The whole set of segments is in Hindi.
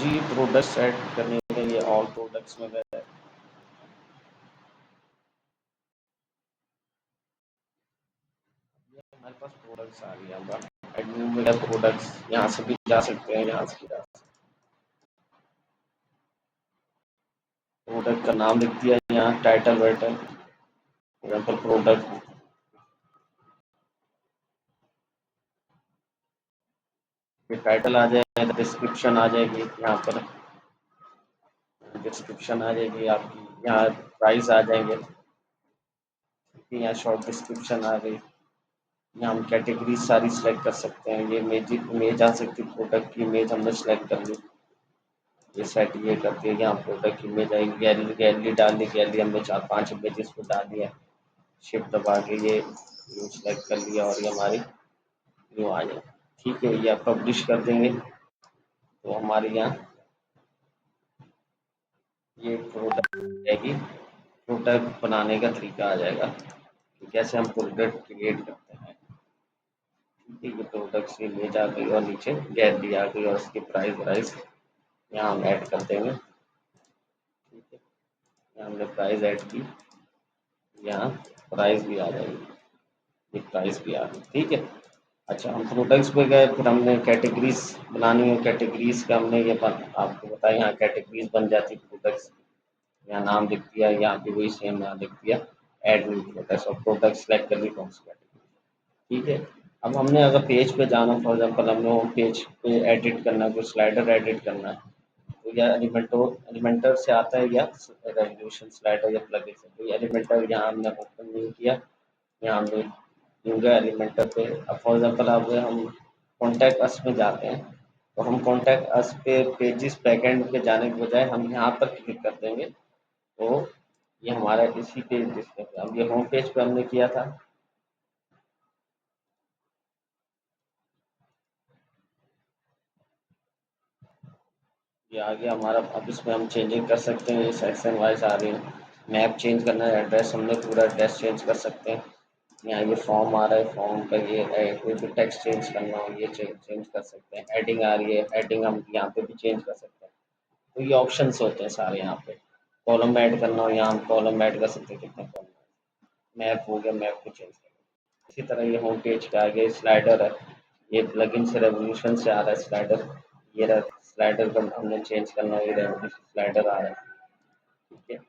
जी, प्रोडक्ट सेट करने के लिए ऑल प्रोडक्ट्स में गए। हमारे पास प्रोडक्ट्स आ गया होगा, एडमिन में गए प्रोडक्ट्स, यहाँ से भी जा सकते हैं, यहाँ से भी जा सकते हैं। प्रोडक्ट का नाम लिख दिया यहाँ, टाइटल वाइटल, एग्जाम्पल प्रोडक्ट, ये टाइटल आ जाएगा, डिस्क्रिप्शन आ जाएगी यहाँ पर, डिस्क्रिप्शन आ जाएगी आपकी, यहाँ प्राइस आ जाएंगे, यहाँ शॉर्ट डिस्क्रिप्शन आ गई, यहाँ हम कैटेगरी सारी सिलेक्ट कर सकते हैं। ये इमेज आ सकती है, प्रोडक्ट की इमेज हमने सेलेक्ट कर ली, ये सेट ये करती है, यहाँ प्रोडक्ट की इमेज आएगी, गैलरी डाल दी, गैलरी हमने 4-5 इमेजेस को डाल दिया, शिफ्ट दबा के ये सेलेक्ट कर लिया और ये हमारी न्यू आ जाए। ठीक है, ये आप पब्लिश कर देंगे तो हमारे यहाँ ये प्रोडक्ट आएगी, प्रोडक्ट बनाने का तरीका आ जाएगा कि कैसे हम प्रोडक्ट क्रिएट करते हैं। ठीक है, ये प्रोडक्ट्स की इमेज आ गई और नीचे गैलरी आ गई और उसकी प्राइस यहाँ हम ऐड कर देंगे। ठीक है, यहाँ हमने प्राइस ऐड की, यहाँ प्राइस भी आ जाएगी, ये प्राइस भी आ गई। ठीक है, अच्छा हम प्रोडक्ट्स पे गए, फिर हमने कैटेगरीज बनानी है, कैटेगरीज का हमने आपको बताया, यहाँ कैटेगरीज बन जाती प्रोडक्ट्स, यहाँ नाम लिख दिया, यहाँ पे वही सेम यहाँ लिख दिया, ऐड न्यू प्रोडक्ट्स, और प्रोडक्ट सेलेक्ट कर ली कौन सी कैटेगरी। ठीक है, अब हमने अगर पेज पे जाना, फॉर एग्जाम्पल हमने होम पेज पे एडिट करना है, कोई स्लाइडर एडिट करना है, तो या एलिमेंटर से आता है या रेवोल्यूशन स्लाइडर या प्लगइन से, तो एलिमेंटर यहाँ हमने ओपन नहीं किया, यहाँ हमने यूजर एलिमेंटर पे, अब फॉर एग्जाम्पल अब हम कॉन्टैक्ट अस में जाते हैं, तो हम कॉन्टैक्ट अस पे पेजिस बैकएंड पे जाने के बजाय हम यहाँ पर क्लिक कर देंगे, तो ये हमारा इसी पेज डिस्प्ले पे, अब ये होम पेज पे हमने किया था, ये आ गया हमारा। अब इसमें हम चेंजिंग कर सकते हैं, ये सेक्शन वाइज आ रही है, मैप चेंज करना है, एड्रेस हमने पूरा एड्रेस चेंज कर सकते हैं, यहाँ ये फॉर्म आ रहा है, फॉर्म का ये कोई भी टेक्स्ट चेंज करना हो ये चेंज कर सकते हैं, हेडिंग आ रही है, हेडिंग हम यहाँ पे भी चेंज कर सकते हैं। तो ये ऑप्शंस होते हैं सारे यहाँ पे, कॉलम ऐड करना हो यहाँ हम कॉलम ऐड कर सकते हैं, कितने कॉलम, मैप हो गया, मैप को चेंज कर, इसी तरह ये होम पेज का आगे स्लाइडर है, ये प्लगइन से रेवोल्यूशन से आ रहा है स्लाइडर, ये स्लाइडर का हमने चेंज करना हो, ये रेवोल्यूशन स्लाइडर आ रहा है। ठीक है,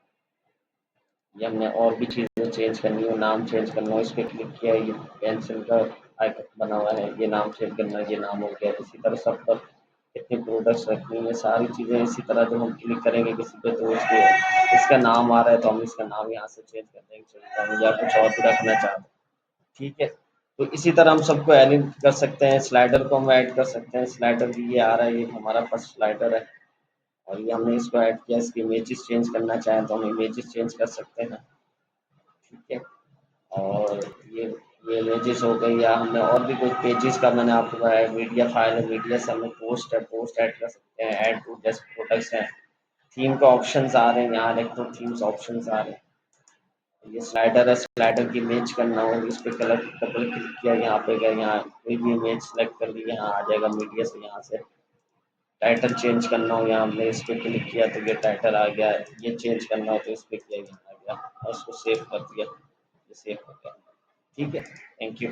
ये हमने और भी चीज़ें चेंज करनी हो, नाम चेंज करना हो, इस पर क्लिक किया, ये पेंसिल का आइकन बना हुआ है, ये नाम चेंज करना है, ये नाम हो गया। इसी तरह सब पर कितने प्रोडक्ट्स रखनी है, सारी चीज़ें इसी तरह जब हम क्लिक करेंगे किसी पे, तो इसका नाम आ रहा है तो हम इसका नाम यहाँ से चेंज कर देंगे, या कुछ और भी रखना चाहते हैं। ठीक है, तो इसी तरह हम सबको एडिट कर सकते हैं, स्लाइडर को हम ऐड कर सकते हैं, स्लाइडर भी ये आ रहा है, ये हमारा फर्स्ट स्लाइडर है और ये हमने इसको ऐड किया, इसकी इमेजेस चेंज करना चाहें तो हम इमेजेस चेंज कर सकते हैं। ठीक है, और ये इमेजेस हो गई, या हमने और भी कुछ पेजेस का मैंने आपको बताया, मीडिया फाइल है, मीडिया से हमें पोस्ट है, पोस्ट ऐड कर सकते हैं, ऐड टू जस्ट प्रोडक्ट्स हैं, थीम का ऑप्शंस आ रहे हैं, यहाँ इलेक्ट्रो थीम्स ऑप्शंस आ रहे हैं, ये स्लाइडर है, स्लाइडर की इमेज करना हो, इस पर कलर डबल क्लिक किया, यहाँ पे गए, यहाँ कोई भी इमेज सेलेक्ट कर ली, यहाँ आ जाएगा मीडिया से, यहाँ से टाइटल चेंज करना हो, यहाँ हमने इस पर क्लिक किया तो ये टाइटल आ गया, ये चेंज करना हो तो इस पर किया, यहाँ आ गया और उसको सेव कर दिया, ये सेव हो गया। ठीक है, थैंक यू।